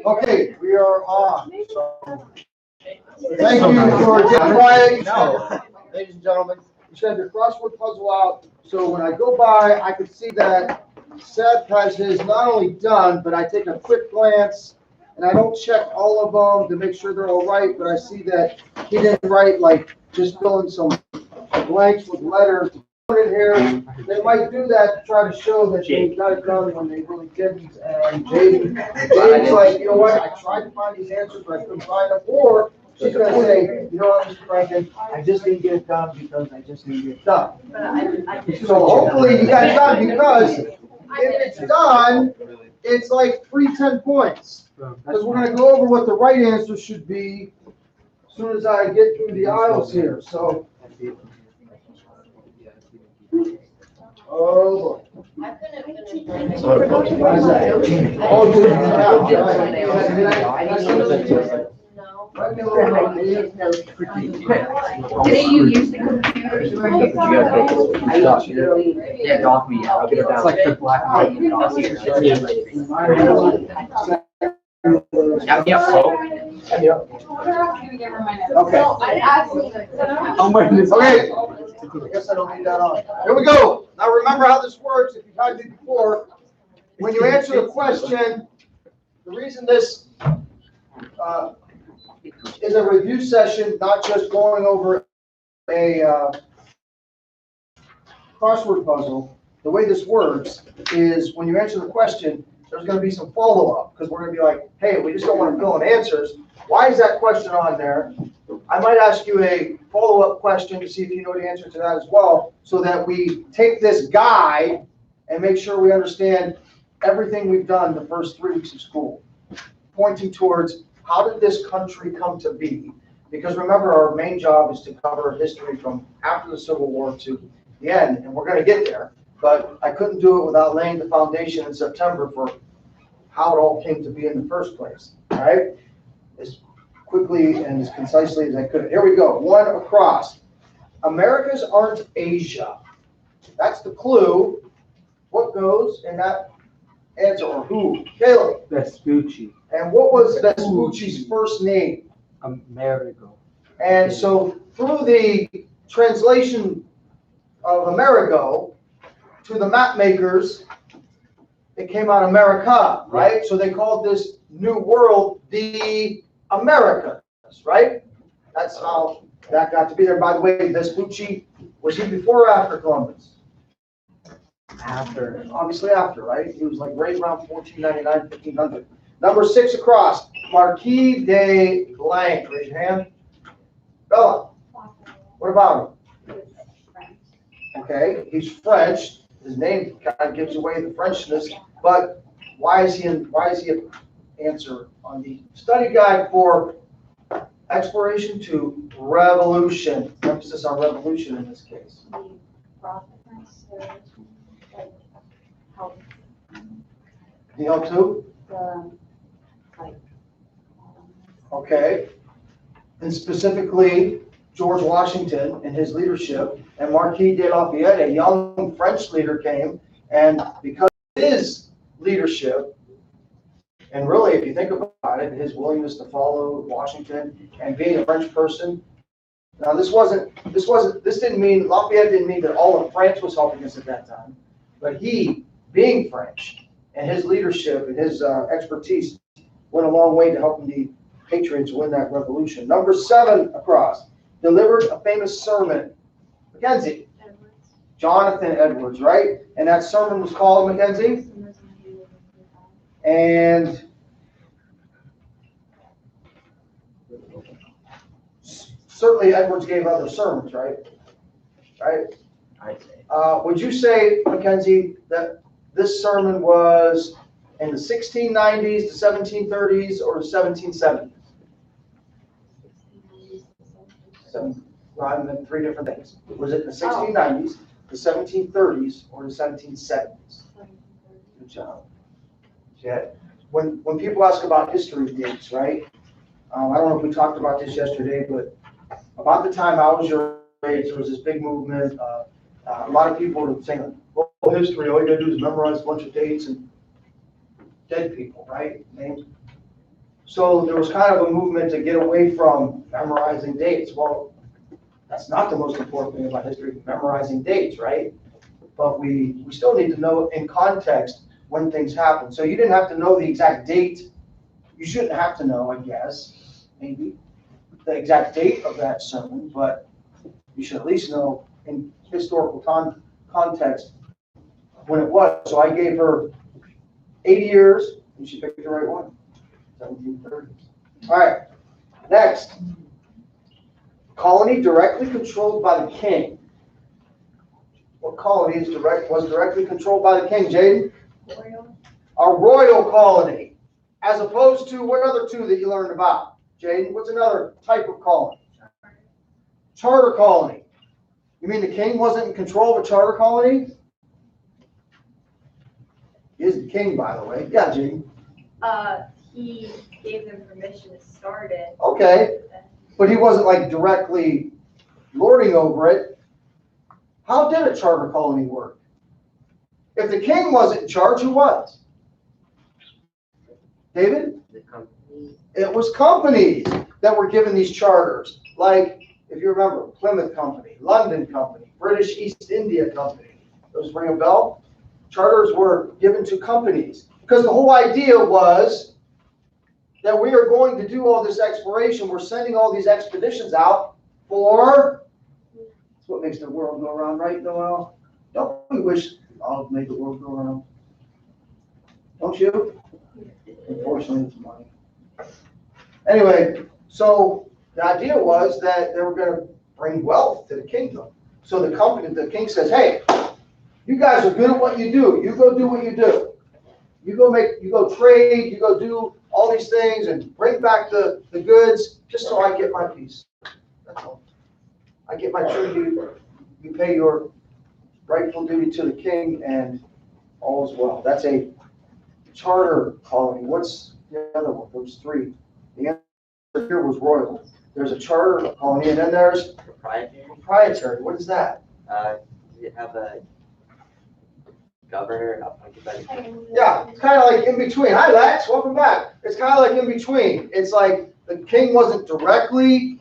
Okay, we are on. So, thank you for getting quiet. Ladies and gentlemen, you said your crossword puzzle out, so when I go by, I can see that Seth has his not only done, but I take a quick glance, and I don't check all of them to make sure they're all right, but I see that he didn't write, like, just fill in some blanks with letters. Put it here. They might do that to try to show that they got it done when they really didn't. And Jaden's like, you know what? I tried to find these answers, but I couldn't find them. Or she's gonna say, you know what, Mr. Franklin, I just didn't get it done because I just didn't get it done. So hopefully you got it done, because if it's done, it's like 10 points. Because we're gonna go over what the right answer should be as soon as I get through the aisles here. So. Oh. Today you use the computers or you Yeah, dock me. I'll get it down. It's like the black and white. Yep. Okay. Okay. I guess I don't need that on. Here we go. Now remember how this works. If you've had it before, when you answer the question, the reason this is a review session, not just going over a crossword puzzle. The way this works is when you answer the question, there's going to be some follow-up, because we're going to be like, hey, we just don't want to fill in answers. Why is that question on there? I might ask you a follow-up question to see if you know the answer to that as well, so that we take this guide and make sure we understand everything we've done the first 3 weeks of school, pointing towards how did this country come to be? Because remember, our main job is to cover history from after the Civil War to the end, and we're going to get there. But I couldn't do it without laying the foundation in September for how it all came to be in the first place. All right? As quickly and as concisely as I could. Here we go. One across. Americas aren't Asia. That's the clue. What goes in that answer, or who? Caleb. Vespucci. And what was Vespucci's first name? Amerigo. And so through the translation of Amerigo to the map makers, it came out America, right? So they called this new world the Americas, right? That's how that got to be there. By the way, Vespucci, was he before or after Columbus? After. Obviously after, right? He was like right around 1499, 1500. Number 6 across, Marquis de Blanc. Raise your hand. Bella, what about him? Okay, he's French. His name kind of gives away the Frenchness, but why is he an answer on the study guide for exploration to revolution? Emphasis on revolution in this case. He helped who? Okay. And specifically, George Washington and his leadership, and Marquis de Lafayette, a young French leader, came, and because of his leadership, and really, if you think about it, his willingness to follow Washington and being a French person. Now, this didn't mean, Lafayette didn't mean that all of France was helping us at that time, but he, being French, and his leadership and his expertise went a long way to helping the Patriots win that revolution. Number 7 across, delivered a famous sermon. Mackenzie. Jonathan Edwards, right? And that sermon was called, Mackenzie? And certainly Edwards gave other sermons, right? Right? I'd say. Would you say, Mackenzie, that this sermon was in the 1690s, the 1730s, or the 1770s? Well, I meant 3 different things. Was it in the 1690s, the 1730s, or the 1770s? Good job. Yeah. When people ask about history dates, right? I don't know if we talked about this yesterday, but about the time I was your age, there was this big movement. A lot of people were saying, well, history, all you gotta do is memorize a bunch of dates. And dead people, right? So there was kind of a movement to get away from memorizing dates. Well, that's not the most important thing about history, memorizing dates, right? But we still need to know in context when things happen. So you didn't have to know the exact date. You shouldn't have to know, I guess, maybe, the exact date of that sermon, but you should at least know in historical context when it was. So I gave her 80 years, and she picked the right one, 1730s. All right, next. Colony directly controlled by the king. What colony was directly controlled by the king, Jaden? Royal. A royal colony, as opposed to what other two that you learned about? Jaden, what's another type of colony? Charter colony. You mean the king wasn't in control of a charter colony? He is the king, by the way. Yeah, Jaden. He gave them permission to start it. Okay, but he wasn't like directly lording over it. How did a charter colony work? If the king wasn't in charge, who was? David? The company. It was companies that were given these charters. Like, if you remember, Plymouth Company, London Company, British East India Company. Those ring a bell? Charters were given to companies. Because the whole idea was that we are going to do all this exploration. We're sending all these expeditions out for, that's what makes the world go around, right, Noel? Don't we wish Allah made the world go around? Don't you? Unfortunately, it's money. Anyway, so the idea was that they were going to bring wealth to the kingdom. So the king says, hey, you guys are good at what you do. You go do what you do. You go trade, you go do all these things and bring back the goods just so I get my piece. That's all. I get my tribute. You pay your rightful duty to the king and all is well. That's a charter colony. What's the other one? Those three. The answer here was royal. There's a charter colony and then there's proprietary. What is that? You have a governor appointed by the king. Yeah, it's kind of like in between. Hi, Lex. Welcome back. It's kind of like in between. It's like the king wasn't directly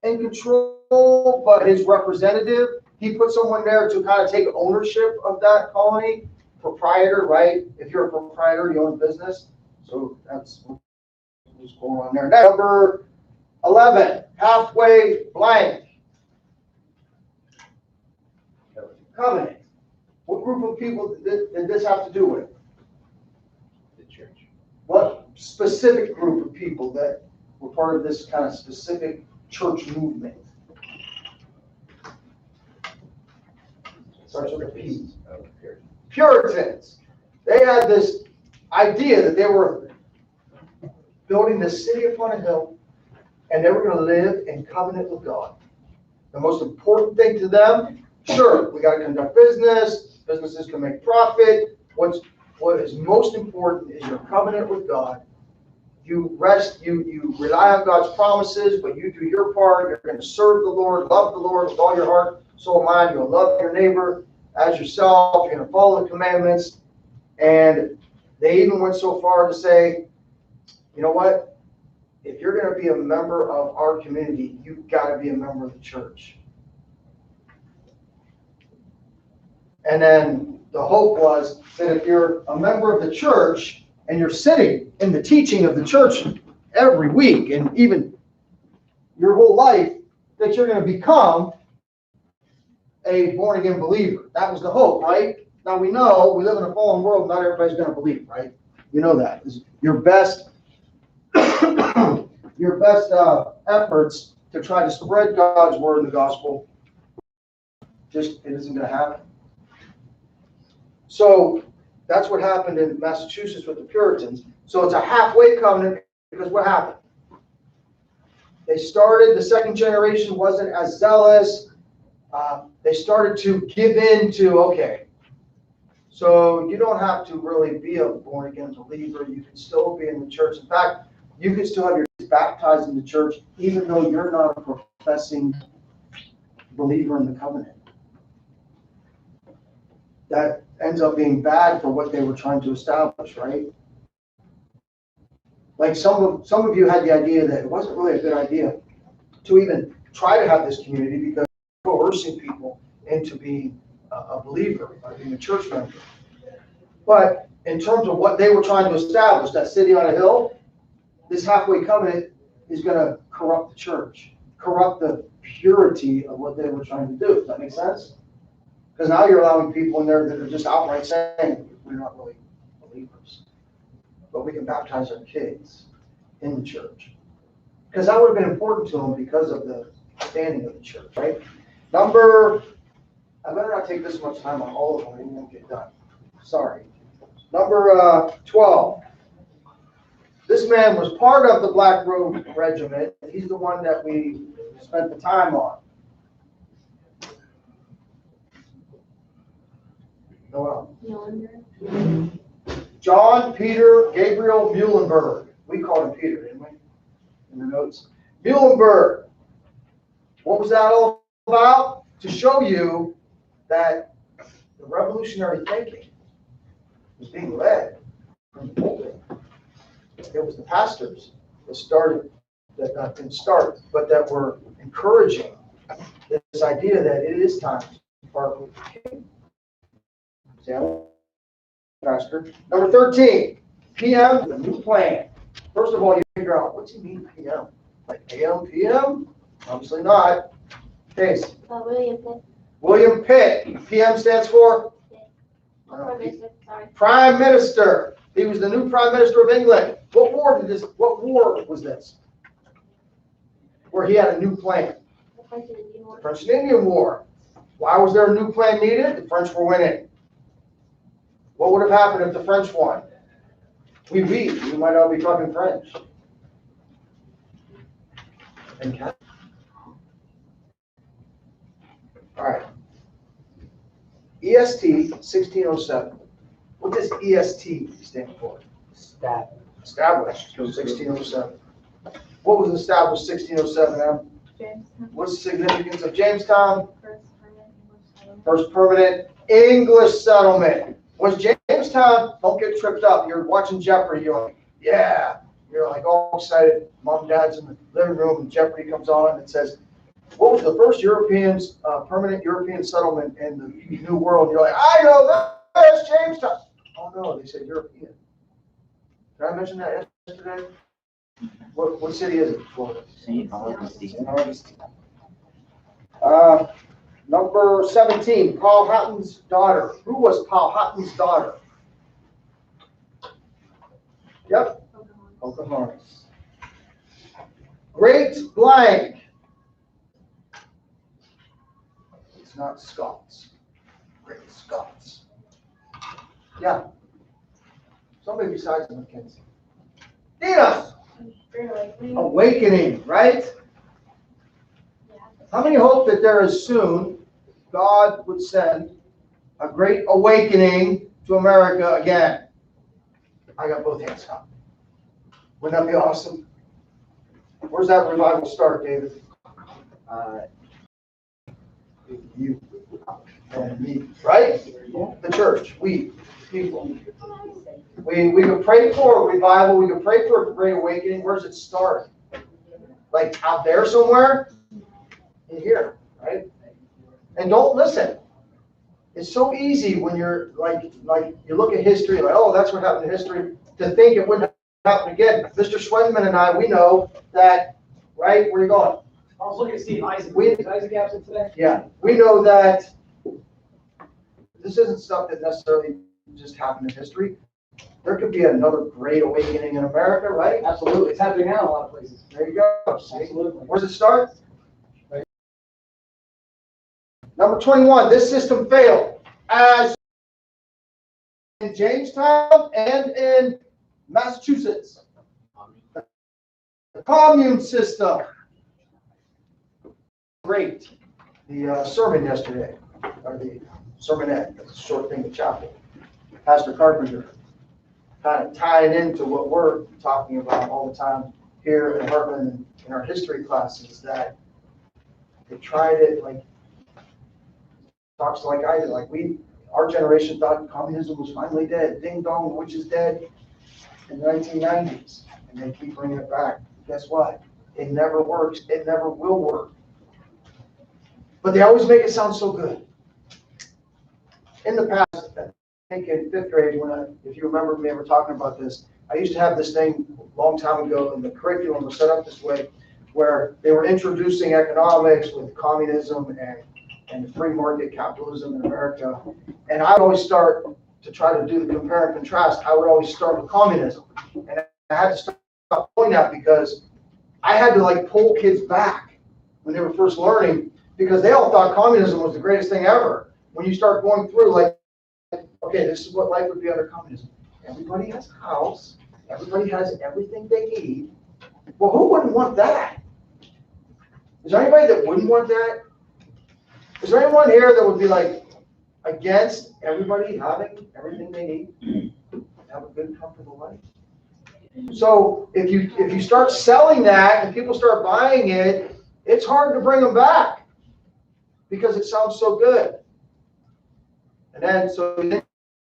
in control, but his representative, he put someone there to kind of take ownership of that colony. Proprietor, right? If you're a proprietor, you own a business. So that's what's going on there. Number 11, halfway blank. Covenant. What group of people did this have to do with? The church. What specific group of people that were part of this kind of specific church movement? Starts with a P. Puritans. They had this idea that they were building this city upon a hill and they were going to live in covenant with God. The most important thing to them, sure, we got to conduct business, businesses can make profit. What is most important is your covenant with God. You rest, you rely on God's promises, but you do your part. You're going to serve the Lord, love the Lord with all your heart, soul, mind. You'll love your neighbor as yourself. You're going to follow the commandments. And they even went so far to say, you know what? If you're going to be a member of our community, you've got to be a member of the church. And then the hope was that if you're a member of the church and you're sitting in the teaching of the church every week and even your whole life, that you're going to become a born-again believer. That was the hope, right? Now we know we live in a fallen world. Not everybody's going to believe, right? You know that. Your best efforts to try to spread God's word and the gospel, just it isn't going to happen. So that's what happened in Massachusetts with the Puritans. So it's a halfway covenant because what happened? They started, the second generation wasn't as zealous. They started to give in to, okay, so you don't have to really be a born-again believer. You can still be in the church. In fact, you can still have your kids baptized in the church even though you're not a professing believer in the covenant. That ends up being bad for what they were trying to establish, right? Like some of you had the idea that it wasn't really a good idea to even try to have this community because we're coercing people into being a believer, by being a church member. But in terms of what they were trying to establish, that city on a hill, this halfway covenant is going to corrupt the church, corrupt the purity of what they were trying to do. Does that make sense? Because now you're allowing people in there that are just outright saying, we're not really believers, but we can baptize our kids in the church. Because that would have been important to them because of the standing of the church, right? I better not take this much time on all of them, it won't get done. Sorry. Number 12. This man was part of the Black Robe Regiment. He's the one that we spent the time on. Noel. John Peter Gabriel Muhlenberg. We called him Peter, didn't we? In the notes. Muhlenberg. What was that all about? To show you that the revolutionary thinking was being led from the pulpit. It was the pastors that didn't start, but that were encouraging this idea that it is time to part with the king. Pastor. Number 13, PM, the new plan. First of all, you figure out, what's he mean PM? Like AM, PM? Obviously not. Case. William Pitt. William Pitt. PM stands for? Prime Minister, sorry. Prime Minister. He was the new Prime Minister of England. What war was this? Where he had a new plan. The French and Indian War. The French and Indian War. Why was there a new plan needed? The French were winning. What would have happened if the French won? We might all be talking French. All right. EST 1607. What does EST stand for? Established 1607. What was established 1607, Em? Jamestown. What's the significance of Jamestown? First permanent English settlement. First permanent English settlement. Was Jamestown, don't get tripped up. You're watching Jeopardy, you're like, yeah. You're like all excited. Mom and dad's in the living room and Jeopardy comes on and says, what was the first permanent European settlement in the New World? You're like, I know that's Jamestown. Oh no, they said European. Did I mention that yesterday? What city is it? Florida. St. Augustine. St. Augustine. Number 17, Powhatan's daughter. Who was Powhatan's daughter? Yep. Pocahontas. Great blank. It's not Scots. Great Scots. Yeah. Somebody besides Mackenzie. Dina! Awakening, right? How many hope that there is soon God would send a great awakening to America again? I got both hands up. Wouldn't that be awesome? Where's that revival start, David? You and me, right? The church, we, people. We could pray for a revival. We could pray for a great awakening. Where does it start? Like out there somewhere? In here, right? And don't listen. It's so easy when you're like you look at history, like, oh, that's what happened in history, to think it wouldn't happen again. Mr. Schwendman and I, we know that, right? Where are you going? I was looking at Steve Isaac. Is Isaac absent today? Yeah, we know that this isn't stuff that necessarily just happened in history. There could be another great awakening in America, right? Absolutely. It's happening now in a lot of places. There you go. See? Absolutely. Where does it start? Number 21, this system failed as in Jamestown and in Massachusetts. The commune system. Great. The sermon yesterday, or the sermonette, that's a short thing in chapel. Pastor Carpenter kind of tied into what we're talking about all the time here at Heartland in our history classes, that they tried it like, talks like I did, like our generation thought communism was finally dead. Ding dong, which is dead in the 1990s. And they keep bringing it back. Guess what? It never works. It never will work. But they always make it sound so good. In the past, I think in fifth grade, if you remember me ever talking about this, I used to have this thing a long time ago, and the curriculum was set up this way, where they were introducing economics with communism and free market capitalism in America. And I would always start to try to do the compare and contrast. I would always start with communism. And I had to stop doing that because I had to like pull kids back when they were first learning, because they all thought communism was the greatest thing ever. When you start going through, like, okay, this is what life would be under communism. Everybody has a house. Everybody has everything they need. Well, who wouldn't want that? Is there anybody that wouldn't want that? Is there anyone here that would be like against everybody having everything they need to have a good, comfortable life? So if you start selling that and people start buying it, it's hard to bring them back because it sounds so good. And then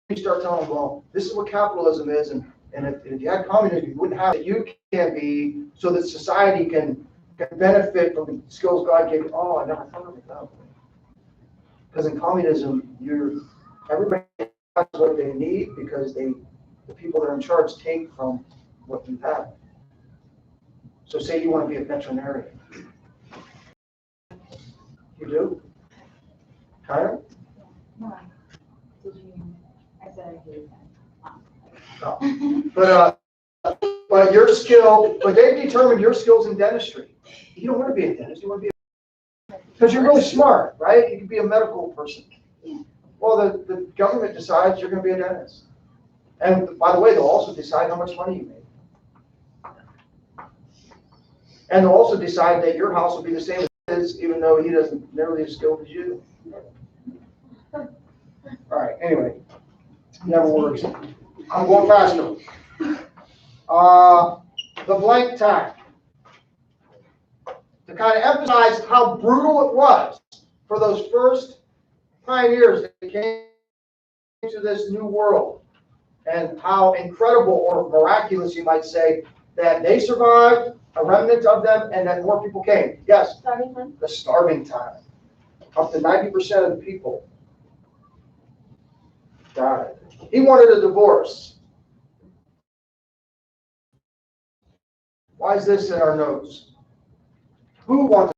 you start telling them, well, this is what capitalism is, and if you had communism, you wouldn't have it. You can be, so that society can benefit from the skills God gave you. Oh, I never thought of it that way. Because in communism, everybody has what they need because the people that are in charge take from what you have. So say you want to be a veterinarian. You do? Kind of? No. I said I hate No. But your skill, but they've determined your skills in dentistry. You don't want to be a dentist. You want to be because you're really smart, right? You can be a medical person. Well, the government decides you're going to be a dentist. And by the way, they'll also decide how much money you make. And they'll also decide that your house will be the same as his, even though he doesn't nearly as skilled as you. All right, anyway, never works. I'm going faster. The blank tag. To kind of emphasize how brutal it was for those first pioneers that came to this new world, and how incredible or miraculous, you might say, that they survived, a remnant of them, and that more people came. Yes? Starting time? The starving time. Up to 90% of the people died. He wanted a divorce. Why is this in our notes? Who wants?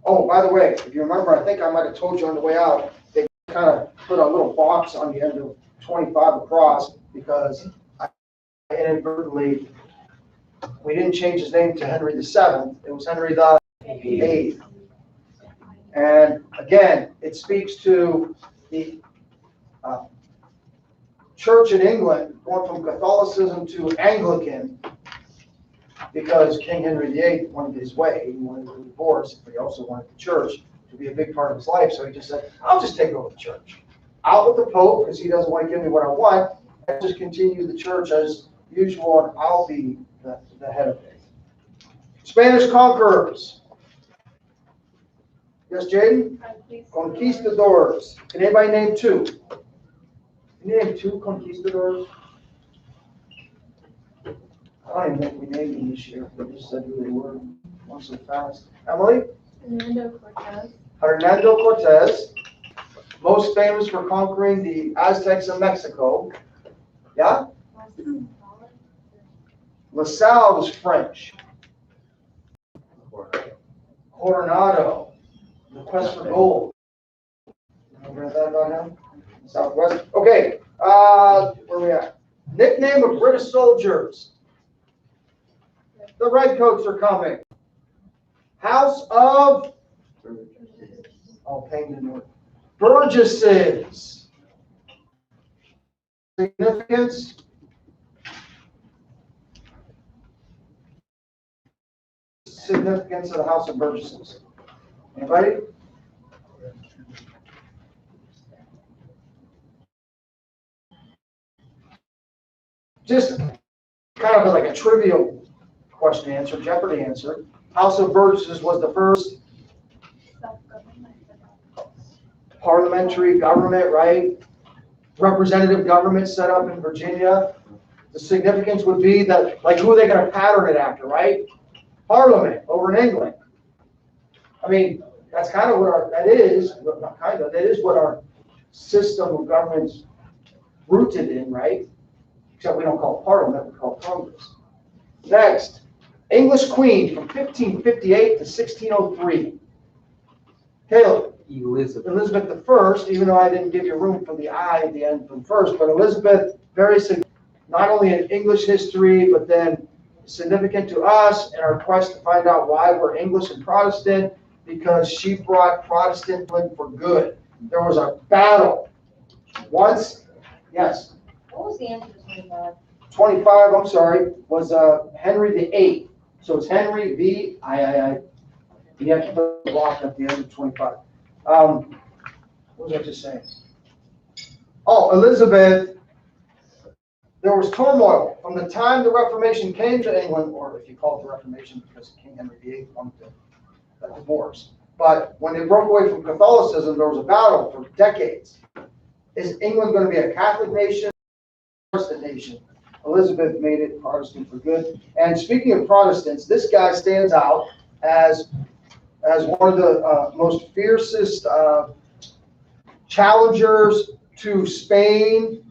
Oh, by the way, if you remember, I think I might have told you on the way out, they kind of put a little box on the end of 25 across because I inadvertently, we didn't change his name to Henry VII. It was Henry the VIII. And again, it speaks to the church in England going from Catholicism to Anglican, because King Henry VIII wanted his way. He wanted a divorce, but he also wanted the church to be a big part of his life. So he just said, I'll just take over the church. Out with the Pope, because he doesn't want to give me what I want. I'll just continue the church as usual, and I'll be the head of it. Spanish conquerors. Yes, Jaden? Conquistadors. Can anybody name two? Can you name two conquistadors? I don't even think we named them this year. We just said who they were. One so fast. Emily? Hernando Cortez. Hernando Cortez. Most famous for conquering the Aztecs of Mexico. Yeah? LaSalle was French. Coronado. The quest for gold. Ever heard that about him? Southwest. Okay. Where are we at? Nickname of British soldiers. The redcoats are coming. House of Burgesses. Significance. Significance of the House of Burgesses. Anybody? Just kind of like a trivial question answer, Jeopardy answer. House of Burgesses was the first parliamentary government, right? Representative government set up in Virginia. the significance would be that, like, who are they gonna pattern it after, right? Parliament over in England. I mean, that's kind of what that is what our system of government's rooted in, right? Except we don't call it Parliament, we call it Congress. Next, English Queen from 1558 to 1603. Caleb. Elizabeth I, even though I didn't give you room for the I at the end from first, but Elizabeth, very significant, not only in English history, but then significant to us in our quest to find out why we're English and Protestant, because she brought Protestant for good. There was a battle once, yes. What was the answer to 25? 25, I'm sorry, was Henry VIII. So it's Henry V. I. You have to put a block at the end of 25. What was I just saying? Oh, Elizabeth, there was turmoil from the time the Reformation came to England, or if you call it the Reformation because King Henry VIII wanted a divorce. But when they broke away from Catholicism, there was a battle for decades. Is England going to be a Catholic nation or a Protestant nation? Elizabeth made it Protestant for good. And speaking of Protestants, this guy stands out as one of the most fiercest challengers to Spain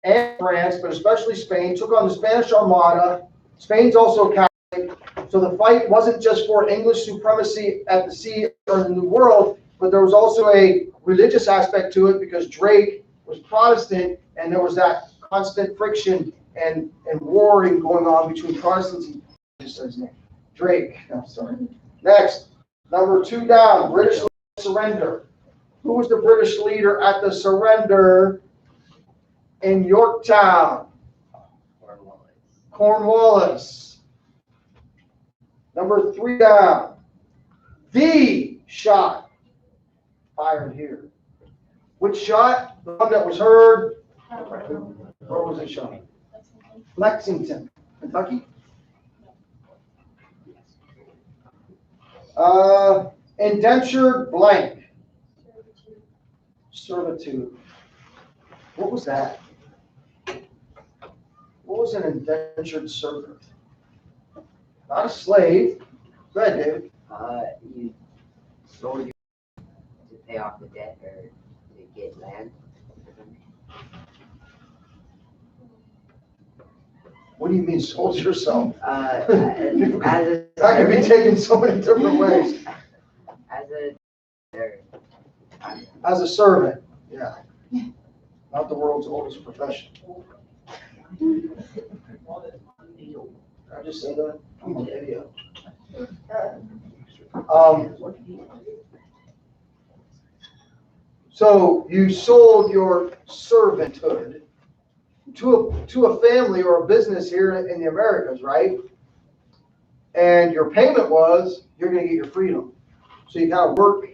and France, but especially Spain, took on the Spanish Armada. Spain's also Catholic, so the fight wasn't just for English supremacy at the sea or in the New World, but there was also a religious aspect to it because Drake was Protestant, and there was that constant friction and warring going on between Protestants and just his name, Drake. No, sorry. Next, number 2 down, British surrender. Who was the British leader at the surrender in Yorktown? Cornwallis. Number 3 down, the shot fired here. Which shot? The one that was heard. Where was it shot? Lexington, Kentucky. Indentured blank. Servitude. What was that? What was an indentured servant? Not a slave. Go ahead, David. You sold your to pay off the debt or to get land. What do you mean sold yourself? As That could be taken so many different ways. As a servant, yeah. Not the world's oldest profession. I just said that. I'm on video. So you sold your servanthood to a family or a business here in the Americas, right? And your payment was you're going to get your freedom. So you kind of work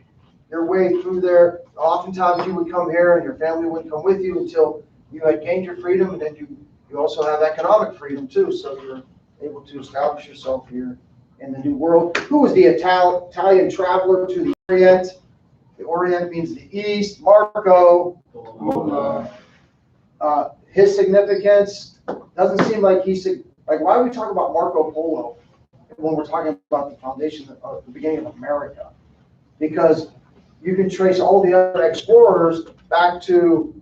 your way through there. Oftentimes you would come here and your family wouldn't come with you until you had gained your freedom, and then you also have economic freedom too. So you're able to establish yourself here in the New World. Who was the Italian traveler to the Orient? The Orient means the East. Marco. His significance doesn't seem like why do we talk about Marco Polo when we're talking about the foundation of the beginning of America? Because you can trace all the other explorers back to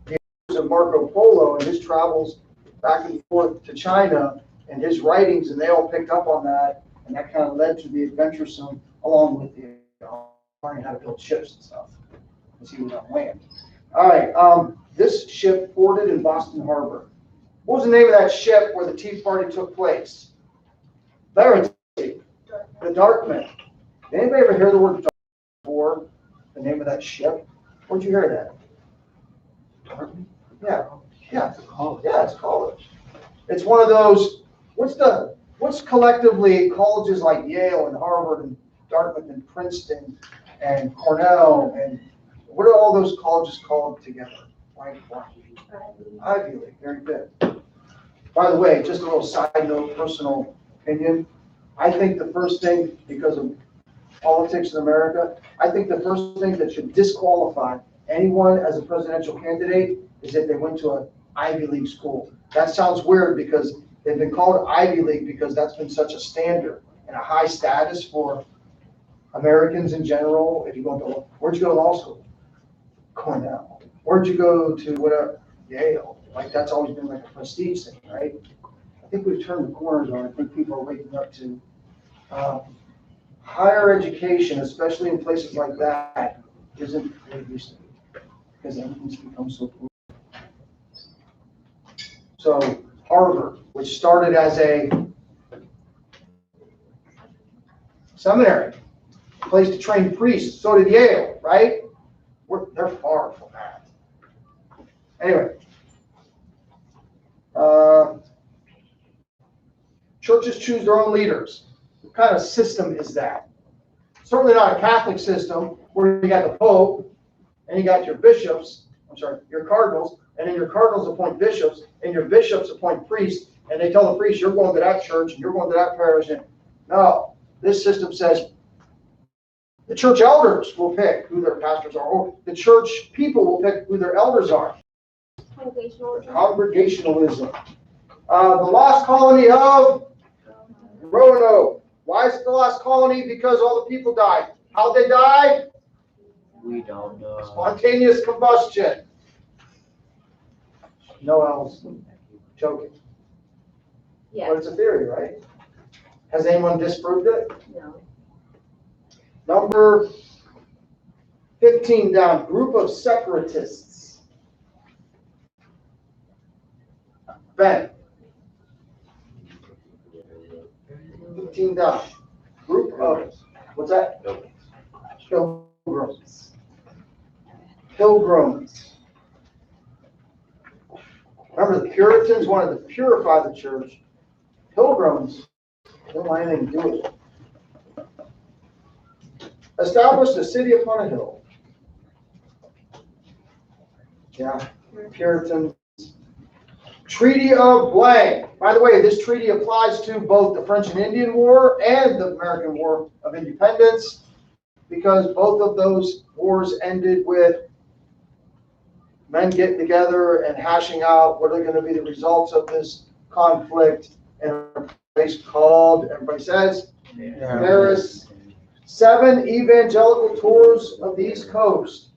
the years of Marco Polo and his travels back and forth to China and his writings, and they all picked up on that, and that kind of led to the adventuresome, along with the learning how to build ships and stuff, because he was on land. All right, this ship ported in Boston Harbor. What was the name of that ship where the Tea Party took place? Verity, the Dartmouth. Did anybody ever hear the word Dartmouth before? The name of that ship? Where'd you hear that? Dartmouth? Yeah, it's a college. It's one of those. What's collectively colleges like Yale and Harvard and Dartmouth and Princeton and Cornell, and what are all those colleges called together? Ivy League, very good. By the way, just a little side note, personal opinion. I think the first thing, because of politics in America, I think the first thing that should disqualify anyone as a presidential candidate is if they went to Ivy League school. That sounds weird because they've been called Ivy League because that's been such a standard and a high status for Americans in general. If you go to, where'd you go to law school? Cornell. Where'd you go to whatever? Yale. Like that's always been like a prestige thing, right? I think we've turned the corners on. I think people are waking up to higher education, especially in places like that, isn't what it used to be because everything's become so cool. So Harvard, which started as a seminary, a place to train priests, so did Yale, right? They're far from that. Anyway, churches choose their own leaders. What kind of system is that? Certainly not a Catholic system where you got the Pope and you got your bishops, your cardinals, and then your cardinals appoint bishops, and your bishops appoint priests, and they tell the priests, you're going to that church, and you're going to that parish. And no, this system says the church elders will pick who their pastors are, or the church people will pick who their elders are. Congregationalism. The lost colony of Roanoke. Why is it the lost colony? Because all the people died. How'd they die? We don't know. Spontaneous combustion. No else. Joking. Yeah. But it's a theory, right? Has anyone disproved it? No. Number 15 down, group of separatists. Ben. 15 down. Group of, what's that? Pilgrims. Pilgrims. Remember, the Puritans wanted to purify the church. Pilgrims don't want anything to do with it. Established a city upon a hill. Yeah, Puritans. Treaty of blank. By the way, this treaty applies to both the French and Indian War and the American War of Independence, because both of those wars ended with men getting together and hashing out what are going to be the results of this conflict in a place called, everybody says, Paris. 7 evangelical tours of the East Coast.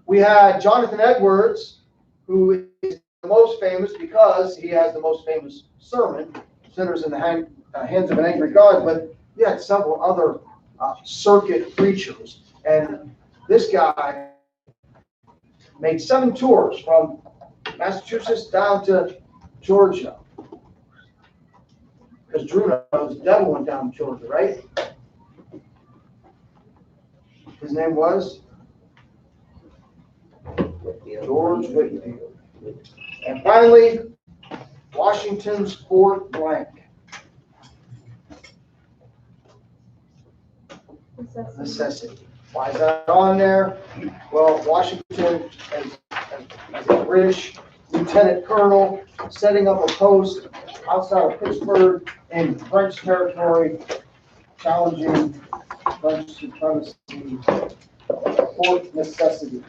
We had Jonathan Edwards, who is the most famous because he has the most famous sermon, Sinners in the Hands of an Angry God, but he had several other circuit preachers. And this guy made 7 tours from Massachusetts down to Georgia. Because Drew knows the devil went down to Georgia, right? His name was George Whitefield. And finally, Washington's Fort Blank. Necessity. Why is that on there? Well, Washington, as a British lieutenant colonel, setting up a post outside of Pittsburgh in French territory, challenging French supremacy. Fourth necessity.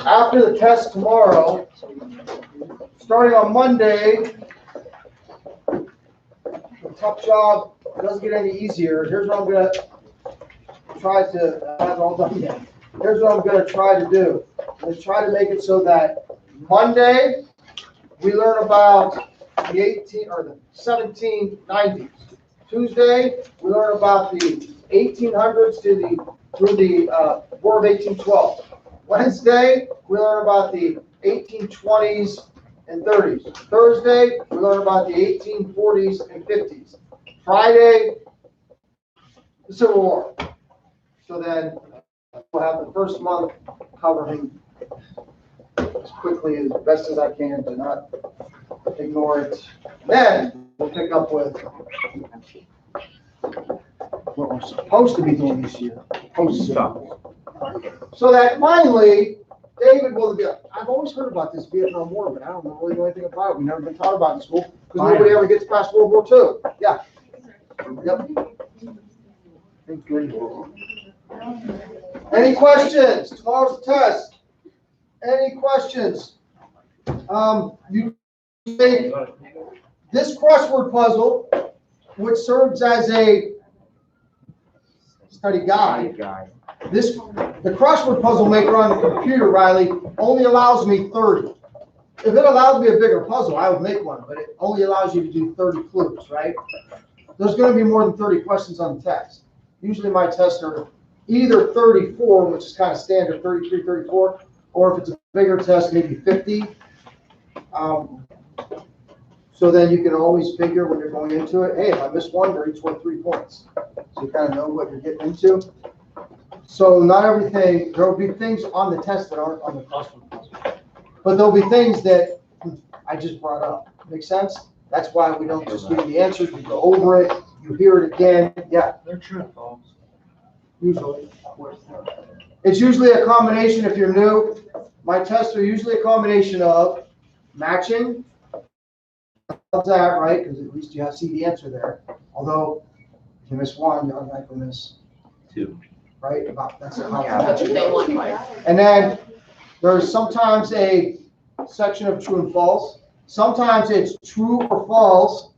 After the test tomorrow, starting on Monday, the tough job doesn't get any easier. Here's what I'm going to try to, I haven't all done yet. Here's what I'm going to try to do. Let's try to make it so that Monday, we learn about the 1790s. Tuesday, we learn about the 1800s through the War of 1812. Wednesday, we learn about the 1820s and 30s. Thursday, we learn about the 1840s and 50s. Friday, the Civil War. So then we'll have the first month covering as quickly as best as I can to not ignore it. Then we'll pick up with what we're supposed to be doing this year. So that finally, David will be. I've always heard about this Vietnam War, but I don't really know anything about it. We've never been taught about it in school because nobody ever gets past World War II. Yeah. Yep. Any questions? Tomorrow's the test. Any questions? You say this crossword puzzle, which serves as a study guide, the crossword puzzle maker on the computer, Riley, only allows me 30. If it allowed me a bigger puzzle, I would make one, but it only allows you to do 30 clues, right? There's going to be more than 30 questions on the test. Usually my tests are either 34, which is kind of standard, 33, 34, or if it's a bigger test, maybe 50. So then you can always figure when you're going into it, hey, if I miss one, they're each worth 3 points. So you kind of know what you're getting into. So not everything, there will be things on the test that aren't on the crossword puzzle. But there'll be things that I just brought up. Make sense? That's why we don't just give you the answers, we go over it, you hear it again. Yeah. They're true and false. Usually. It's usually a combination, if you're new, my tests are usually a combination of matching, love that, right? Because at least you see the answer there. Although, if you miss one, you automatically miss 2. right? That's how Yeah. And then there's sometimes a section of true and false. Sometimes it's true or false,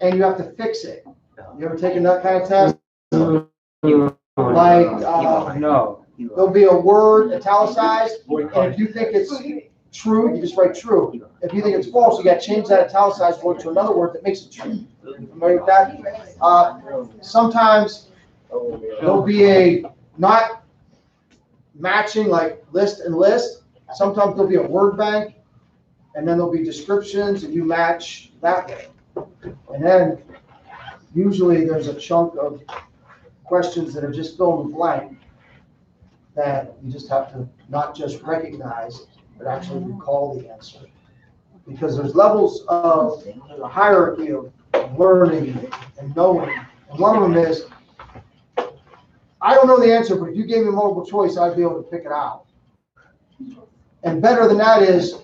and you have to fix it. You ever taken that kind of test? Like, No. there'll be a word italicized, and if you think it's true, you just write true. If you think it's false, you got to change that italicized word to another word that makes it true. You familiar with that? Sometimes there'll be a not matching, like list and list. Sometimes there'll be a word bank, and then there'll be descriptions, and you match that way. And then usually there's a chunk of questions that are just fill in the blank that you just have to not just recognize, but actually recall the answer. Because there's levels of the hierarchy of learning and knowing. And one of them is, I don't know the answer, but if you gave me multiple choice, I'd be able to pick it out. And better than that is,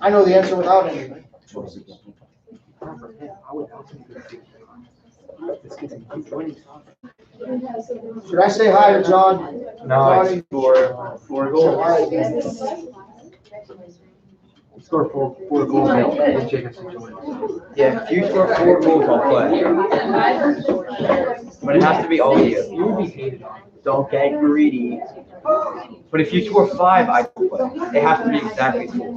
I know the answer without any choices. Should I say hi to John? No, it's four goals. Score four goals. And Jacobson joined. Yeah, if you score 4 goals, I'll play. But it has to be all of you. You would be hated on. Don't get greedy. But if you score 5, I play. It has to be exactly 4.